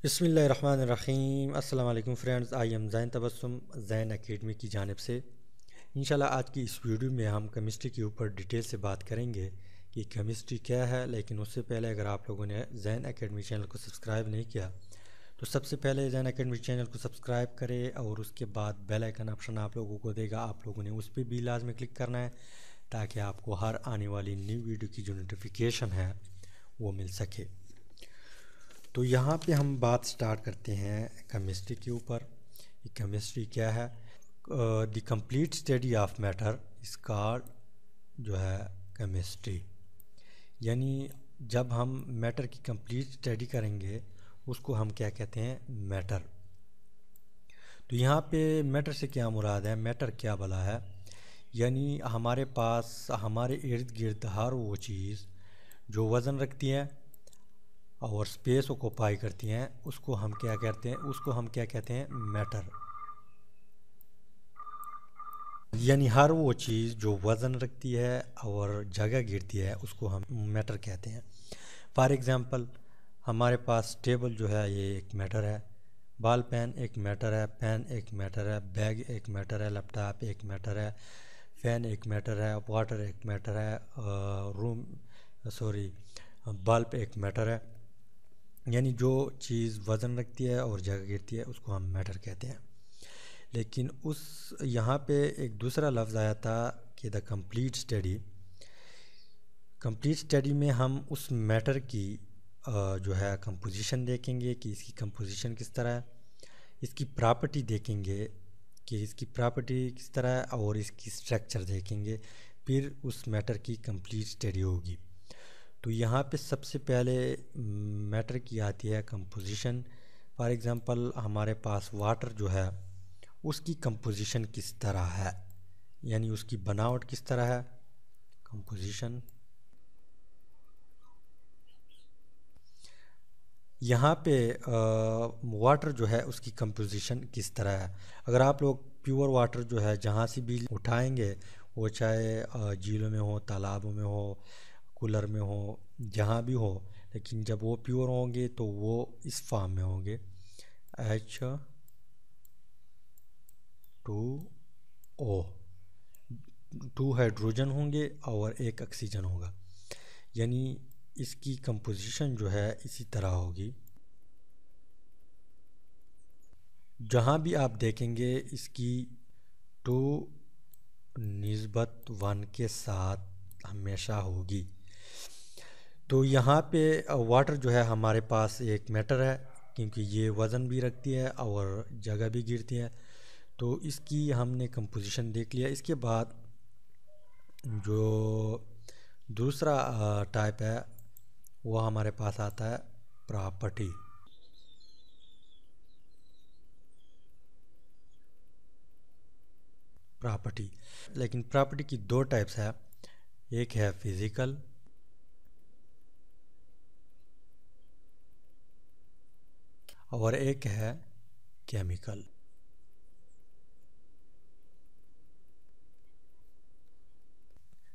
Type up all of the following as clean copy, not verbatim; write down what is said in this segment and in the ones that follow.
बिस्मिल्लाहिर्रहमानिर्रहीम। अस्सलाम वालेकुम friends, I am Zain Tabassum Zain academy की जानिब से। इंशाल्लाह आज की इस वीडियो में हम केमिस्ट्री के ऊपर डिटेल से बात करेंगे कि केमिस्ट्री क्या है। लेकिन उससे पहले अगर आप लोगों ने ज़ैन एकेडमी चैनल को सब्सक्राइब नहीं किया तो सबसे पहले ज़ैन एकेडमी चैनल को सब्सक्राइब करें और उसके बाद बेल आइकन ऑप्शन आप लोगों को देगा, आप लोगों ने उस पर भी लाजमी क्लिक करना है ताकि आपको हर आने वाली न्यू वीडियो की जो नोटिफिकेशन है वो मिल सके। तो यहाँ पे हम बात स्टार्ट करते हैं केमिस्ट्री के ऊपर। ये केमिस्ट्री क्या है? The complete study of matter इस कॉल्ड जो है केमिस्ट्री। यानी जब हम मैटर की कंप्लीट स्टडी करेंगे उसको हम क्या कहते हैं? मैटर। तो यहाँ पे मैटर से क्या मुराद है? मैटर क्या भला है? यानी हमारे पास हमारे इर्द गिर्द हर वो चीज़ जो वज़न रखती है और स्पेस ऑक्यूपाई करती हैं उसको हम क्या कहते हैं? उसको हम क्या कहते हैं? मैटर। यानी हर वो चीज़ जो वज़न रखती है और जगह गिरती है उसको हम मैटर कहते हैं। फॉर एग्ज़ाम्पल हमारे पास टेबल जो है ये एक मैटर है, बॉल पेन एक मैटर है, पेन एक मैटर है, बैग एक मैटर है, लैपटॉप एक मैटर है, फ़ैन एक मैटर है, वाटर एक मैटर है, बल्ब एक मैटर है। यानी जो चीज़ वज़न रखती है और जगह गिरती है उसको हम मैटर कहते हैं। लेकिन उस यहाँ पे एक दूसरा लफ्ज़ आया था कि the complete study. Complete study में हम उस मैटर की जो है कंपोजिशन देखेंगे कि इसकी कंपोजिशन किस तरह है, इसकी प्रॉपर्टी देखेंगे कि इसकी प्रॉपर्टी किस तरह है और इसकी स्ट्रक्चर देखेंगे, फिर उस मैटर की कंप्लीट स्टडी होगी। तो यहाँ पे सबसे पहले मैटर की आती है कंपोजिशन। फॉर एग्ज़ाम्पल हमारे पास वाटर जो है उसकी कंपोजिशन किस तरह है, यानी उसकी बनावट किस तरह है, कंपोजिशन। यहाँ पे वाटर जो है उसकी कंपोजिशन किस तरह है। अगर आप लोग प्योर वाटर जो है जहाँ से भी उठाएंगे, वो चाहे झीलों में हो, तालाबों में हो, कूलर में हो, जहाँ भी हो, लेकिन जब वो प्योर होंगे तो वो इस फॉर्म में होंगे H2O, 2 हाइड्रोजन होंगे और एक ऑक्सीजन होगा। यानी इसकी कंपोजिशन जो है इसी तरह होगी। जहाँ भी आप देखेंगे इसकी 2 निस्बत 1 के साथ हमेशा होगी। तो यहाँ पे वाटर जो है हमारे पास एक मैटर है क्योंकि ये वज़न भी रखती है और जगह भी गिरती है। तो इसकी हमने कंपोजिशन देख लिया। इसके बाद जो दूसरा टाइप है वो हमारे पास आता है प्रॉपर्टी। प्रॉपर्टी, लेकिन प्रॉपर्टी की 2 टाइप्स है, एक है फिज़िकल और एक है केमिकल।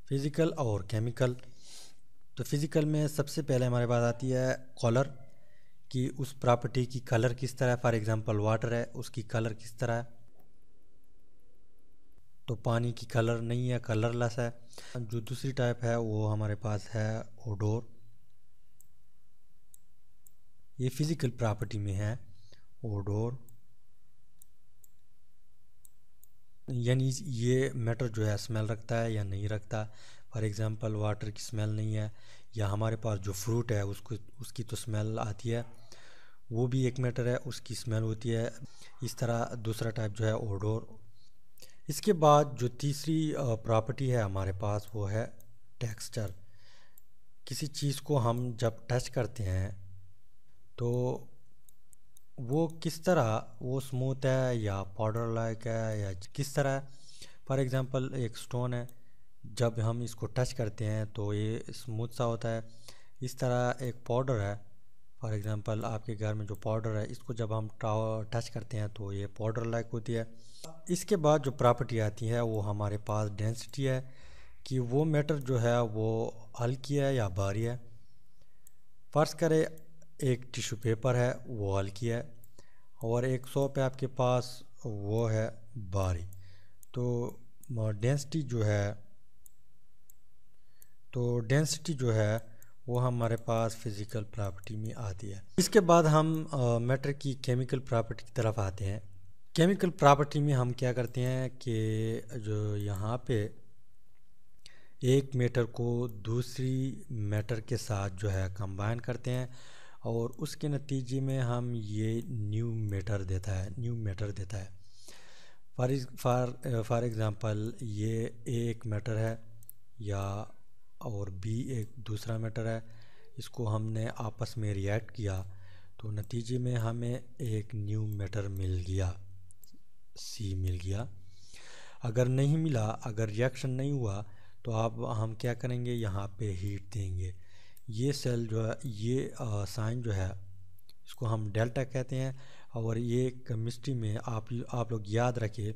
फिज़िकल और केमिकल। तो फिज़िकल में सबसे पहले हमारे पास आती है कलर, कि उस प्रॉपर्टी की कलर किस तरह है। फॉर एग्ज़ाम्पल वाटर है, उसकी कलर किस तरह है। तो पानी की कलर नहीं है, कलरलेस है। जो दूसरी टाइप है वो हमारे पास है ओडोर। ये फिज़िकल प्रॉपर्टी में है ओडोर, यानी ये मैटर जो है स्मेल रखता है या नहीं रखता। फॉर एग्ज़ाम्पल वाटर की स्मेल नहीं है, या हमारे पास जो फ्रूट है उसकी तो स्मेल आती है, वो भी एक मैटर है, उसकी स्मेल होती है। इस तरह दूसरा टाइप जो है ओडोर। इसके बाद जो तीसरी प्रॉपर्टी है हमारे पास वो है टेक्सचर। किसी चीज़ को हम जब टच करते हैं तो वो किस तरह, वो स्मूथ है या पाउडर लाइक है या किस तरह है। फॉर एग्ज़ाम्पल एक स्टोन है, जब हम इसको टच करते हैं तो ये स्मूथ सा होता है। इस तरह एक पाउडर है, फॉर एग्ज़ाम्पल आपके घर में जो पाउडर है इसको जब हम टच करते हैं तो ये पाउडर लाइक होती है। इसके बाद जो प्रॉपर्टी आती है वो हमारे पास डेंसिटी है, कि वो मैटर जो है वो हल्की है या भारी है। फ़र्ज़ करें एक टिश्यू पेपर है वो हल्की है, और एक सॉप है आपके पास वो है भारी। तो डेंसिटी जो है वो हमारे पास फिज़िकल प्रॉपर्टी में आती है। इसके बाद हम मैटर की केमिकल प्रॉपर्टी की तरफ आते हैं। केमिकल प्रॉपर्टी में हम क्या करते हैं कि जो यहाँ पे एक मैटर को दूसरी मैटर के साथ जो है कंबाइन करते हैं, और उसके नतीजे में हम ये न्यू मैटर देता है। फॉर एग्ज़ाम्पल ये एक मैटर है या और बी एक दूसरा मैटर है, इसको हमने आपस में रिएक्ट किया तो नतीजे में हमें एक न्यू मैटर मिल गया, सी मिल गया। अगर नहीं मिला, अगर रिएक्शन नहीं हुआ तो अब हम क्या करेंगे, यहाँ पे हीट देंगे। ये सेल जो है, ये साइन जो है इसको हम डेल्टा कहते हैं। और ये केमिस्ट्री में आप लोग याद रखें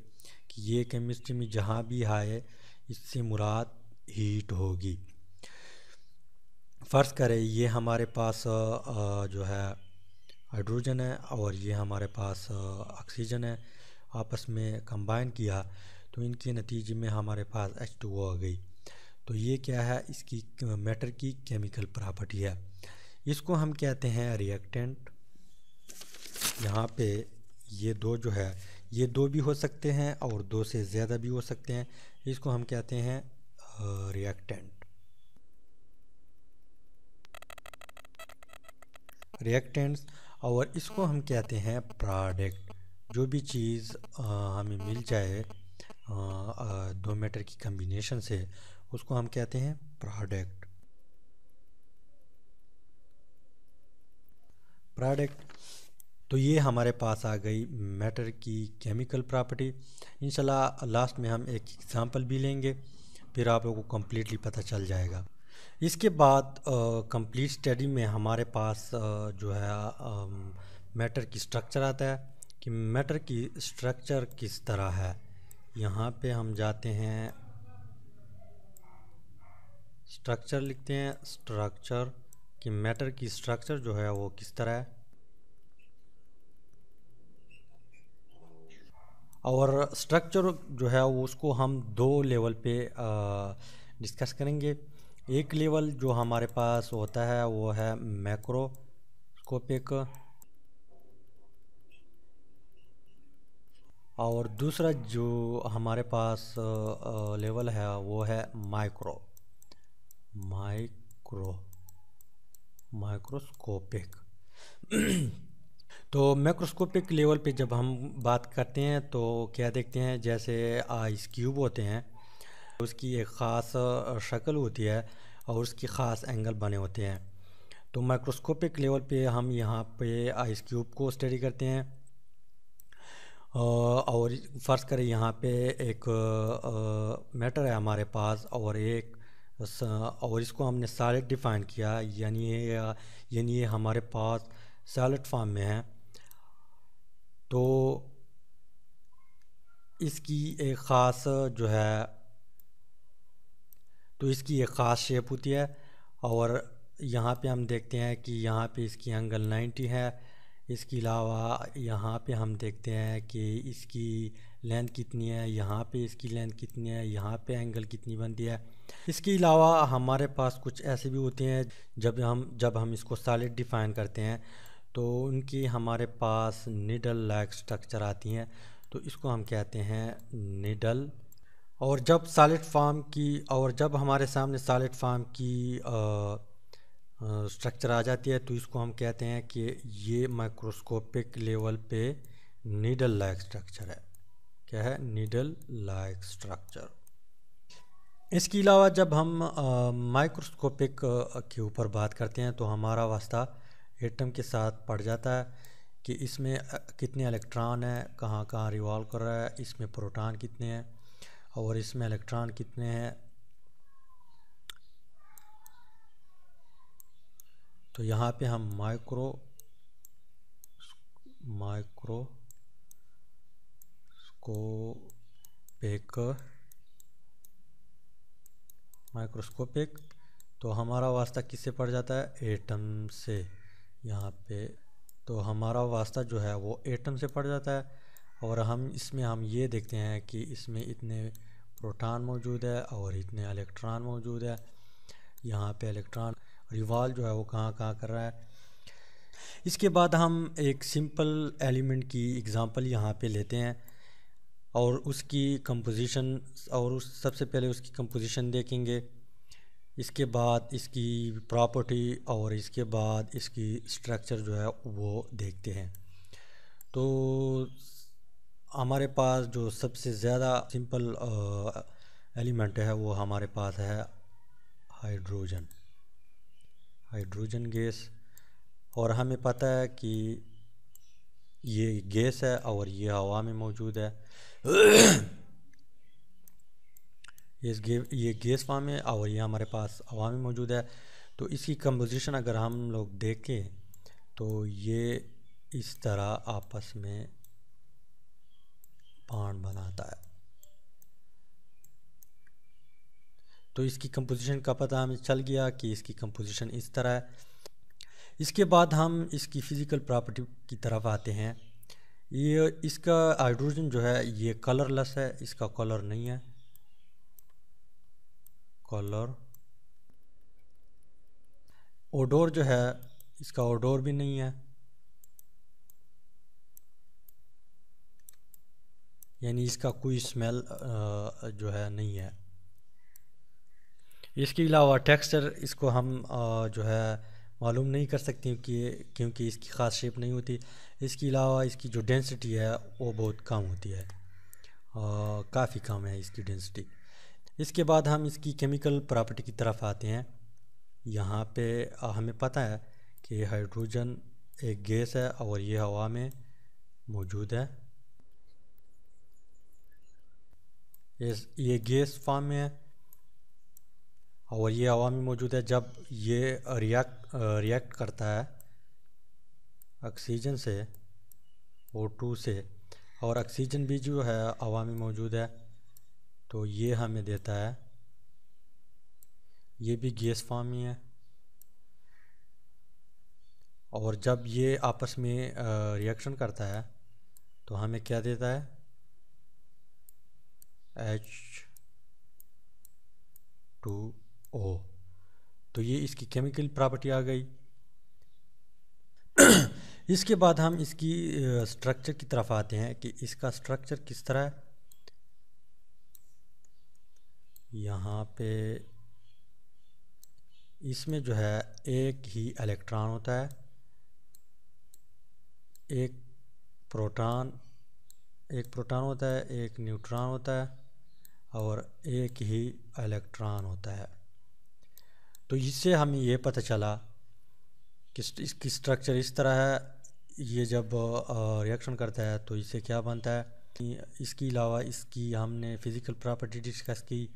कि ये केमिस्ट्री में जहाँ भी आए इससे मुराद हीट होगी। फ़र्ज़ करें ये हमारे पास जो है हाइड्रोजन है और ये हमारे पास ऑक्सीजन है, आपस में कंबाइन किया तो इनके नतीजे में हमारे पास H2O आ गई। तो ये क्या है, इसकी मैटर की केमिकल प्रॉपर्टी है। इसको हम कहते हैं रिएक्टेंट। यहाँ पे ये दो जो है, ये दो भी हो सकते हैं और दो से ज़्यादा भी हो सकते हैं। इसको हम कहते हैं रिएक्टेंट्स, और इसको हम कहते हैं प्रोडक्ट। जो भी चीज़ हमें मिल जाए दो मैटर की कम्बिनेशन से, उसको हम कहते हैं प्रोडक्ट। तो ये हमारे पास आ गई मैटर की केमिकल प्रॉपर्टी। इंशाल्लाह लास्ट में हम एक एग्ज़ाम्पल भी लेंगे, फिर आप लोगों को कम्प्लीटली पता चल जाएगा। इसके बाद कंप्लीट स्टडी में हमारे पास जो है मैटर की स्ट्रक्चर आता है कि मैटर की स्ट्रक्चर किस तरह है। यहाँ पे हम जाते हैं, स्ट्रक्चर लिखते हैं, स्ट्रक्चर कि मैटर की स्ट्रक्चर जो है वो किस तरह है। और स्ट्रक्चर जो है वो उसको हम दो लेवल पे डिस्कस करेंगे। एक लेवल जो हमारे पास होता है वो है मैक्रोस्कोपिक, और दूसरा जो हमारे पास लेवल है वो है माइक्रोस्कोपिक। तो मैक्रोस्कोपिक लेवल पे जब हम बात करते हैं तो क्या देखते हैं, जैसे आइस क्यूब होते हैं, उसकी एक ख़ास शक्ल होती है और उसकी ख़ास एंगल बने होते हैं। तो माइक्रोस्कोपिक लेवल पे हम यहाँ पे आइस क्यूब को स्टडी करते हैं। और फ़र्ज़ करें यहाँ पे एक मैटर है हमारे पास और इसको हमने सॉलिड डिफ़ाइन किया, यानी ये हमारे पास सॉलिड फॉर्म में है। तो इसकी एक ख़ास जो है, तो इसकी एक ख़ास शेप होती है। और यहाँ पे हम देखते हैं कि यहाँ पे इसकी एंगल 90 है। इसके अलावा यहाँ पे हम देखते हैं कि इसकी लेंथ कितनी है, यहाँ पे इसकी लेंथ कितनी है, यहाँ पे एंगल कितनी बनती है। इसके अलावा हमारे पास कुछ ऐसे भी होते हैं जब हम इसको सॉलिड डिफ़ाइन करते हैं तो उनकी हमारे पास निडल लाइक स्ट्रक्चर आती हैं, तो इसको हम कहते हैं निडल। और जब हमारे सामने सॉलिड फॉर्म की स्ट्रक्चर आ जाती है तो इसको हम कहते हैं कि ये माइक्रोस्कोपिक लेवल पे नीडल लाइक स्ट्रक्चर है। क्या है? Needle like structure. इसके अलावा जब हम माइक्रोस्कोपिक के ऊपर बात करते हैं तो हमारा वास्ता एटम के साथ पड़ जाता है कि इसमें कितने इलेक्ट्रॉन हैं, कहाँ कहाँ रिवॉल्व कर रहा है, इसमें प्रोटॉन कितने हैं और इसमें इलेक्ट्रॉन कितने हैं। तो यहाँ पे हम माइक्रोस्कोपिक तो हमारा वास्ता किससे पड़ जाता है? एटम से। यहाँ पे तो हमारा वास्ता जो है वो एटम से पड़ जाता है। और हम ये देखते हैं कि इसमें इतने प्रोटॉन मौजूद है और इतने इलेक्ट्रॉन मौजूद है। यहाँ पे इलेक्ट्रॉन रिवॉल्व जो है वो कहाँ कहाँ कर रहा है। इसके बाद हम एक सिंपल एलिमेंट की एग्जांपल यहाँ पे लेते हैं और उसकी कंपोजिशन सबसे पहले उसकी कंपोजिशन देखेंगे। इसके बाद इसकी प्रॉपर्टी और इसके बाद इसकी स्ट्रक्चर जो है वो देखते हैं। तो हमारे पास जो सबसे ज़्यादा सिंपल एलिमेंट है वो हमारे पास है हाइड्रोजन गैस। और हमें पता है कि ये गैस है और ये हवा में मौजूद है। ये गैस फॉर्म है और ये हमारे पास हवा में मौजूद है। तो इसकी कंपोजिशन अगर हम लोग देखें तो ये इस तरह आपस में बॉन्ड बनाता है। तो इसकी कंपोजिशन का पता हमें चल गया कि इसकी कंपोजिशन इस तरह है। इसके बाद हम इसकी फ़िज़िकल प्रॉपर्टी की तरफ आते हैं। ये इसका हाइड्रोजन जो है ये कलरलेस है, इसका कलर नहीं है। ओडोर जो है इसका ओडोर भी नहीं है, यानी इसका कोई स्मेल जो है नहीं है। इसके अलावा टेक्सचर इसको हम जो है मालूम नहीं कर सकते क्योंकि इसकी ख़ास शेप नहीं होती। इसके अलावा इसकी जो डेंसिटी है वो बहुत कम होती है, काफ़ी कम है इसकी डेंसिटी। इसके बाद हम इसकी केमिकल प्रॉपर्टी की तरफ आते हैं। यहाँ पे हमें पता है कि हाइड्रोजन एक गैस है और ये हवा में मौजूद है। ये गैस फॉर्म में है और ये हवा में मौजूद है। जब ये रिएक्ट करता है ऑक्सीजन से, O2 से, और ऑक्सीजन भी जो है हवा में मौजूद है, तो ये हमें देता है, ये भी गैस फॉर्म में है। और जब ये आपस में रिएक्शन करता है तो हमें क्या देता है, H2O। तो ये इसकी केमिकल प्रॉपर्टी आ गई। इसके बाद हम इसकी स्ट्रक्चर की तरफ आते हैं कि इसका स्ट्रक्चर किस तरह है। यहाँ पे इसमें जो है एक ही इलेक्ट्रॉन होता है, एक प्रोटॉन होता है, एक न्यूट्रॉन होता है और एक ही इलेक्ट्रॉन होता है। तो इससे हमें ये पता चला कि इसकी स्ट्रक्चर इस तरह है। ये जब रिएक्शन करता है तो इससे क्या बनता है। इसके अलावा इसकी हमने फ़िज़िकल प्रॉपर्टी डिस्कस की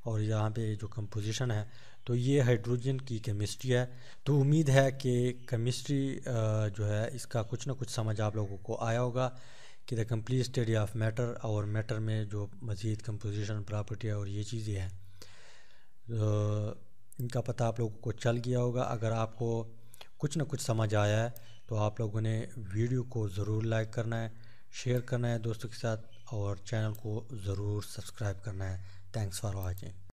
और यहाँ पे जो कंपोजिशन है, तो ये हाइड्रोजन की केमिस्ट्री है। तो उम्मीद है कि केमिस्ट्री जो है इसका कुछ ना कुछ समझ आप लोगों को आया होगा कि the complete study of matter, और मैटर में जो मज़ीद कंपोजिशन प्रॉपर्टी है और ये चीज़ें हैं, इनका पता आप लोगों को चल गया होगा। अगर आपको कुछ ना कुछ समझ आया है तो आप लोगों ने वीडियो को ज़रूर लाइक करना है, शेयर करना है दोस्तों के साथ और चैनल को ज़रूर सब्सक्राइब करना है। Thanks for watching.